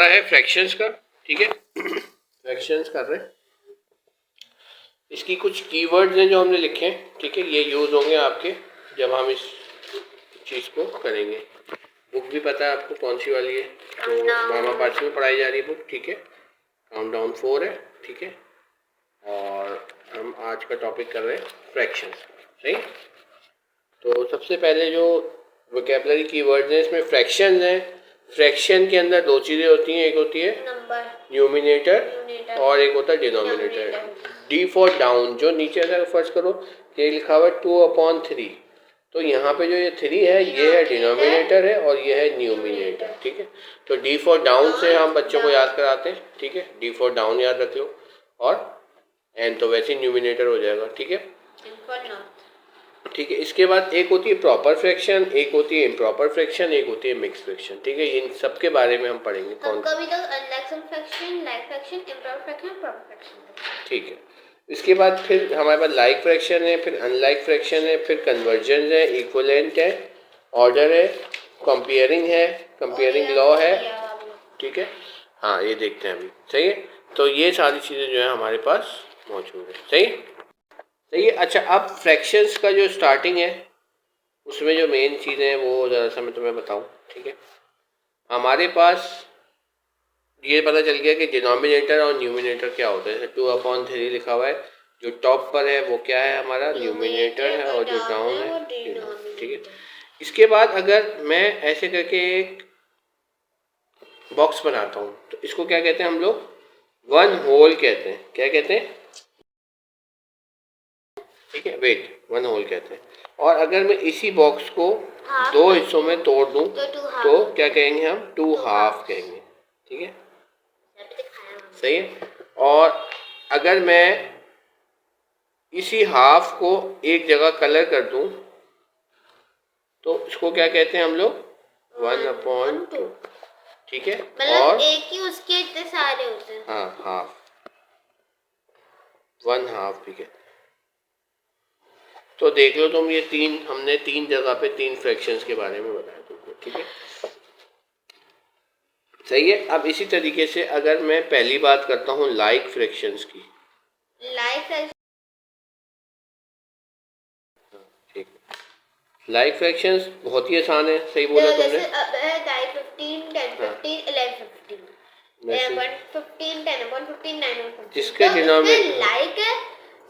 है फ्रैक्शंस का, ठीक है। फ्रैक्शंस कर रहे हैं, इसकी कुछ कीवर्ड्स हैं जो हमने लिखे हैं, ठीक है। ये यूज़ होंगे आपके जब हम इस चीज़ को करेंगे। बुक भी पता है आपको कौन सी वाली है, तो मामा पार्ट्स में पढ़ाई जा रही है बुक, ठीक है। काउंटडाउन 4 है, ठीक है। और हम आज का टॉपिक कर रहे हैं फ्रैक्शंस, सही। तो सबसे पहले जो वोकैबुलरी कीवर्ड्स हैं इसमें फ्रैक्शंस हैं। फ्रैक्शन के अंदर दो चीज़ें होती हैं, एक होती है न्यूमिनेटर और एक होता है डिनोमिनेटर। डी फॉर डाउन, जो नीचे अगर फर्ज करो ये लिखा हुआ है 2/3, तो यहाँ पे जो ये 3 है ये है डिनोमिनेटर है और ये है न्यूमिनेटर, ठीक है। तो डी फॉर डाउन से हम बच्चों को याद कराते हैं, ठीक है। डी फॉर डाउन याद रख लो और एन तो वैसे ही न्यूमिनेटर हो जाएगा, ठीक है, ठीक है। इसके बाद एक होती है प्रॉपर फ्रैक्शन, एक होती है इम्प्रॉपर फ्रैक्शन, एक होती है मिक्स फ्रैक्शन, ठीक है। इन सब के बारे में हम पढ़ेंगे कौन सा, ठीक है। इसके बाद फिर हमारे पास लाइक फ्रैक्शन है, फिर अनलाइक फ्रैक्शन है, फिर कन्वर्जन है, इक्विवेलेंट है, ऑर्डर है, कंपेयरिंग है, कंपेयरिंग लॉ है, ठीक है। हाँ ये देखते हैं अभी, सही है। तो ये सारी चीज़ें जो है हमारे पास मौजूद है, सही सही है। अच्छा, अब फ्रैक्शंस का जो स्टार्टिंग है उसमें जो मेन चीज़ें हैं वो ज़रा सा मैं तुम्हें बताऊं, ठीक है। हमारे पास ये पता चल गया कि डिनोमिनेटर और न्यूमिनेटर क्या होता है। 2/3 लिखा हुआ है, जो टॉप पर है वो क्या है हमारा न्यूमिनेटर है और जो डाउन है, ठीक है। इसके बाद अगर मैं ऐसे करके एक बॉक्स बनाता हूँ तो इसको क्या कहते हैं हम लोग, वन होल कहते हैं। क्या कहते हैं, ठीक है, वेट, वन होल कहते हैं। और अगर मैं इसी बॉक्स को दो हिस्सों में तोड़ दूं तो क्या कहेंगे हम, 2 हाफ कहेंगे, ठीक है, सही है। और अगर मैं इसी हाफ को एक जगह कलर कर दूं तो इसको क्या कहते हैं हम लोग, 1/2, ठीक है। और एक ही उसके इतने सारे होते हैं, हाँ हाफ, 1/2, ठीक है। तो देख लो तुम, ये हमने 3 जगह पे 3 फ्रैक्शंस के बारे में बताया तुमको, ठीक है, सही है। अब इसी तरीके से अगर मैं पहली बात करता हूँ लाइक फ्रैक्शंस की, लाइक फ्रैक्शंस बहुत ही आसान है, सही बोला तुमने। 15, 10, 15, 11, 15, 11/15, 10/15, 9/15, जिसके डिनोमिनेटर लाइक है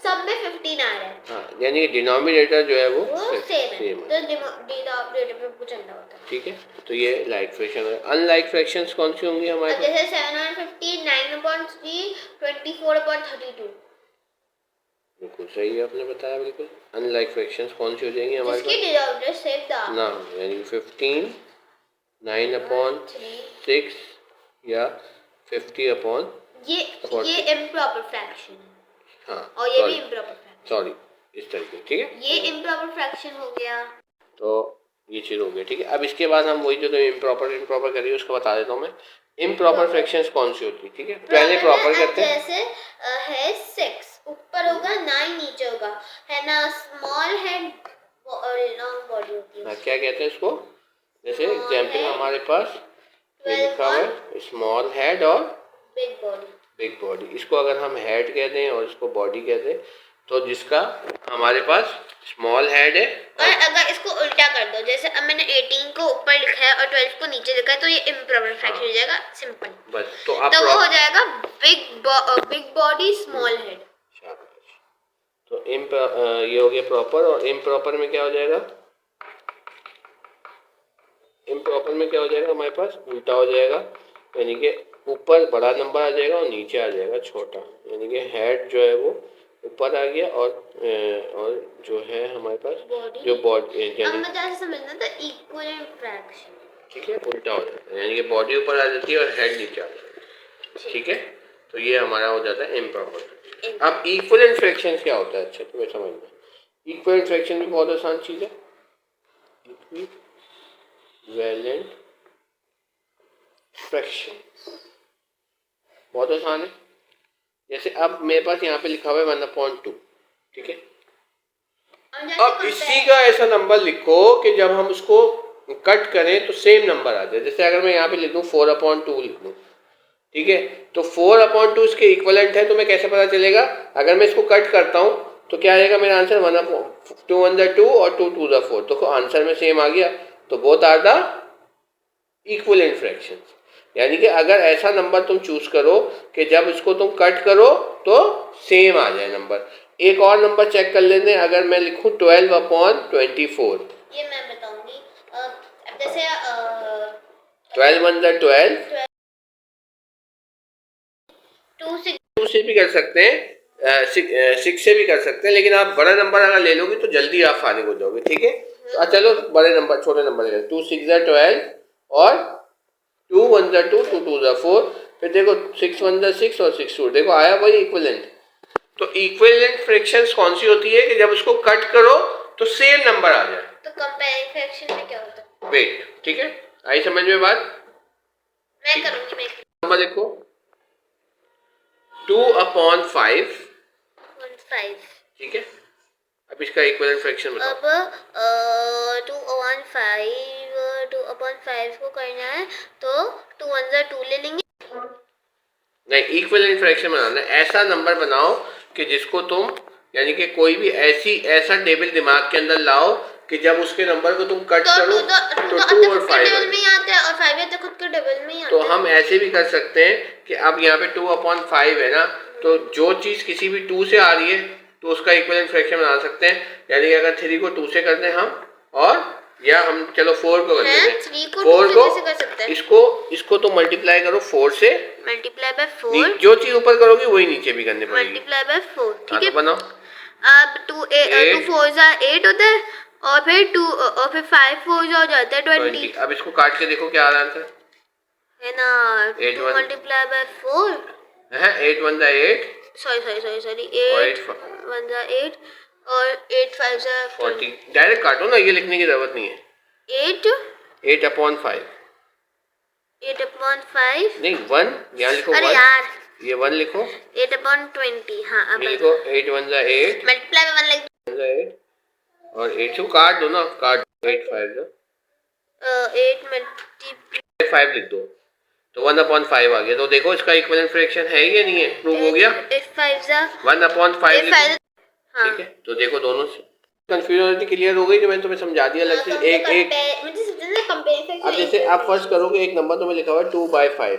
सब में 15 आ रहा है, हाँ, यानी डिनोमिनेटर जो है वो सेम है, तो डिनोमिनेटर पे कुछ चलना होता है, ठीक है। तो ये लाइक फ्रैक्शन है। अनलाइक फ्रैक्शंस कौन सी होंगी हमारे पास, जैसे 7/15, 9/3, 24/32, बिल्कुल सही है, आपने बताया बिल्कुल। अनलाइक फ्रैक्शंस कौन सी हो जाएंगी हमारे पास, डिनोमिनेटर सेम था ना, यानी 15, 9/6 या 50/, ये इम्प्रॉपर फ्रैक्शन है, हाँ, और ये भी इम्प्रॉपर फ्रैक्शन, सॉरी, इस तरीके, ठीक है, ये इम्प्रॉपर फ्रैक्शन हो गया। तो ये चीज़ हो गई, ठीक है। अब इसके बाद हम वही जो तो इम्प्रॉपर करिए उसको बता देता हूँ मैं। इम्प्रॉपर फ्रैक्शंस कौन सी होती है, ठीक है, पहले प्रॉपर करते हैं। जैसे है 6 ऊपर होगा, 9 नीचे होगा, है ना, स्मॉल हेड और लॉन्ग बॉडी होती है, क्या कहते हैं इसको, जैसे एग्जाम्पल हमारे पास लिखा हुआ है स्मॉल हेड और बिग बॉडी। इसको अगर हम हेड कह दें और इसको बॉडी कह दें तो जिसका हमारे पास स्मॉल हेड है, और अगर इसको उल्टा कर दो, जैसे अब मैंने 18 को ऊपर लिखा है और 12 को नीचे लिखा है, तो ये इम्प्रॉपर फ्रैक्शन हो जाएगा, सिंपल, बस। तो वो हो जाएगा बिग बॉडी स्मॉल हेड। तो ये हो गया प्रॉपर। और इम्प्रॉपर में क्या हो जाएगा, इम्प्रॉपर में क्या हो जाएगा हमारे पास, उल्टा हो जाएगा, यानी कि ऊपर बड़ा नंबर आ जाएगा और नीचे आ जाएगा छोटा, यानी कि हेड जो है वो ऊपर आ गया और जो है हमारे पास जो बॉडी, यानी समझना था इक्विवेलेंट फ्रैक्शन, ठीक है, उल्टा हो जाता है, यानी कि बॉडी ऊपर आ जाती है और हेड नीचे आ जाता है, ठीक है। तो ये हमारा हो जाता है इम्प्रॉपर। अब इक्विवेलेंट फ्रैक्शन क्या होता है, अच्छा तुम्हें समझना, इक्विवेलेंट फ्रैक्शन भी बहुत आसान चीज़ है। इक्विवेलेंट फ्रैक्शन बहुत आसान है। जैसे अब मेरे पास यहाँ पे लिखा हुआ है 1/2, ठीक है। अब इसी का ऐसा नंबर लिखो कि जब हम उसको कट करें तो सेम नंबर आ जाए। जैसे अगर मैं यहाँ पे लिख दूँ 4/2 लिख दूँ ठीक है। तो 4/2 इसके इक्वलेंट है, तो मैं कैसे पता चलेगा? अगर मैं इसको कट करता हूँ तो क्या आएगा मेरा आंसर? 2 1 2 और 2 2 4। तो आंसर में सेम आ गया। तो both are the equivalent fractions. यानी कि अगर ऐसा नंबर तुम चूज करो कि जब इसको तुम कट करो तो सेम आ जाए नंबर। एक और नंबर चेक कर लेते हैं। अगर मैं लिखूं 12/24, ये मैं बताऊंगी। अब जैसे 12 1 12, 2 से भी कर सकते हैं, 6 से भी कर सकते हैं, लेकिन आप बड़ा नंबर अगर ले लोगे तो जल्दी आप फारिग हो जाओगे। ठीक है। तो चलो बड़े नंबर छोटे नंबर ले, 2 6 12 और 2 1 2 2 2 4। फिर देखो 6 1 6 और 6 2, देखो आया वही इक्विवेलेंट। तो इक्विवेलेंट फ्रैक्शंस कौन सी होती है कि जब उसको कट करो तो सेम नंबर आ जाए। तो कंपेयरिंग फ्रैक्शन में क्या होता है? वेट। ठीक है, आई समझ में बात? मैं करूंगी। मैं नंबर देखो 2/5। 1/5। ठीक है। अब इसका इक्विवेलेंट फ्रैक्शन बताओ। अब 2/5 को करना है तो 2 1 2 ले लेंगे। नहीं, इक्विवेलेंट फ्रैक्शन बनाना है। ऐसा नंबर बनाओ कि जिसको तुम, यानी कि कोई भी ऐसा टेबल दिमाग के अंदर लाओ कि जब उसके नंबर को तुम कट करो तो 2 और 5 टेबल में ही आता है और 5 तो खुद के टेबल में ही आता तो है। हम ऐसे भी कर सकते हैं कि अब यहाँ पे 2/5 है ना, तो जो चीज किसी भी 2 से आ रही है तो उसका इक्विवेलेंट फ्रैक्शन बना सकते हैं। यानी कि अगर 3 को 2 से कर दें हम, और या हम चलो 4 को कर देते हैं। 3 को 4 2 से को कैसे कर सकते हैं? इसको तो मल्टीप्लाई करो 4 से। Multiply by 4। जो चीज ऊपर करोगी वही नीचे भी करनी पड़ेगी। Multiply by 4। ठीक है, तो बनाओ। अब 2 4 8 होता है और फिर 2 और फिर 5 4 हो जाता है 20। अब इसको काट के देखो क्या आ रहा है है ना? 2 मल्टीप्लाई बाय 4। है 8 1 8। सॉरी 8 1 8 और 8 5 40। डायरेक्ट काटो ना, ये लिखने की जरूरत नहीं है। 8/5 8/5 नहीं 1 यहाँ लिखो। अरे 1 यार, ये 1 लिखो। 8/20। हाँ अब ये लिखो 8 1 8 मल्टीप्लाई बाय 1 लाइक 8 और 8 को काट दो ना, काट 8 5 8 मल्टीप्लाई 5 लिख दो तो 1/5 आ गया। तो देखो इसका इक्विवेलेंट फ्रैक्शन है या नहीं है? प्रूव हो गया। 8 5 1/5 लिखो। हाँ। ठीक है। तो देखो दोनों से कंफ्यूजन क्लियर हो गई जो मैंने तुम्हें समझा दिया अलग से। एक अब जैसे आप फर्स्ट करोगे एक नंबर तुम्हें लिखा हुआ है 2/5,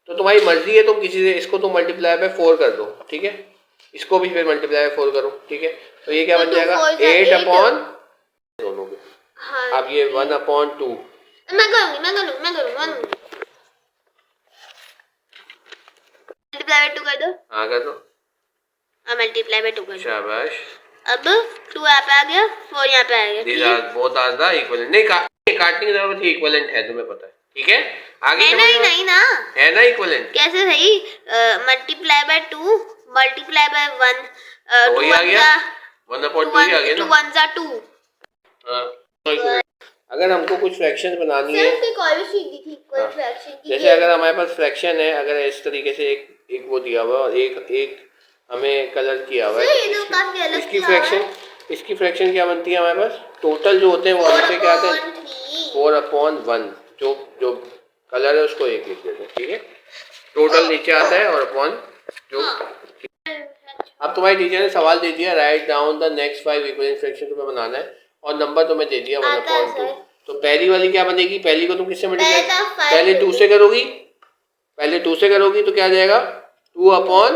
तो तुम्हारी मर्जी है तुम किसी से इसको तुम मल्टीप्लाई बाय 4 कर दो। ठीक है, इसको भी फिर मल्टीप्लाई बाय 4 करो। ठीक है, तो ये क्या बन जाएगा? 8/, दोनों के। हाँ। अब ये 1/2। मैं करूंगी मल्टीप्लाई बाय 2 कर दो। हाँ कर दो। अब मल्टीप्लाई बाय 2 कर दो। शाबाश। अब 2 यहाँ पे आ गया, 4 यहाँ पे आ गया। These are both are the equivalent। नहीं काटने की जरूरत है, इक्विवेलेंट है तुम्हें पता है। ठीक है, आगे है नहीं ना, है ना इक्विवेलेंट। कैसे सही? मल्टीप्लाई बाय 2 मल्टीप्लाई बाय 1 वही आ गया 1/2 ही आ गया 2 ना। 1 2। हाँ, अगर हमको कुछ फ्रैक्शन बनानी है, फ्रैक्शन की, जैसे अगर हमारे पास फ्रैक्शन है, अगर इस तरीके से एक वो दिया हुआ और एक हमें कलर किया हुआ है, इसकी फ्रैक्शन क्या बनती है हमारे पास? टोटल जो होते हैं वो हमसे क्या आते हैं? 4/1। जो कलर है उसको 1 लिख देते हैं। ठीक है, टोटल नीचे आता है और अपॉन जो। अब तुम्हारी टीचर ने सवाल दे दिया, write down the next 5 equivalent fraction तुम्हें बनाना है और नंबर तुम्हें दे दिया 1/2। तो पहली वाली क्या बनेगी? पहली को तुम किससे मल्टीप्लाई? पहले 2 से करोगी। तो क्या आ जाएगा? 2/4।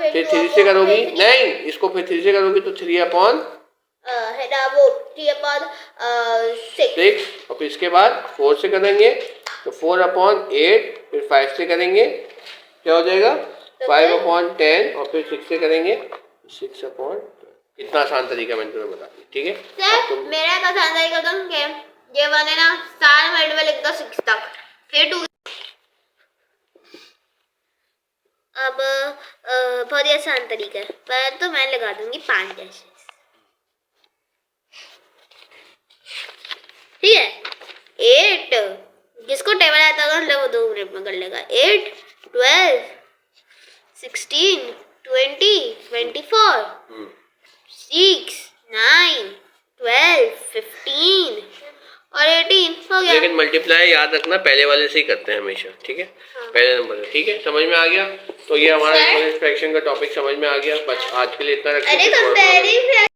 फिर 3 से करोगी, नहीं इसको फिर 3 से करोगी तो 3/6। और फिर इसके बाद 4 से करेंगे तो 4/8। फिर 5 से करेंगे क्या हो जाएगा? 5/10। और फिर 6 से करेंगे 6/। इतना आसान तरीका मैंने तुम्हें बता दिया। ठीक है, मेरा एक आसान तरीका तुम के ये बने ना, सारे मल्टीपल लिख दो 6 तक, फिर 2। अब बहुत ही आसान तरीका है, पर तो मैं लगा दूंगी 5 डैशेस। ठीक है, 8 जिसको टेबल आता होगा वो 2 मिनट में कर लेगा। 8 12 16 20 24 6 9 12 15 और 18 हो गया। लेकिन मल्टीप्लाई याद रखना पहले वाले से ही करते हैं हमेशा, ठीक है। पहले नंबर से, ठीक है, समझ में आ गया। तो ये हमारा फ्रैक्शन का टॉपिक समझ में आ गया। बस आज के लिए इतना रखते हैं।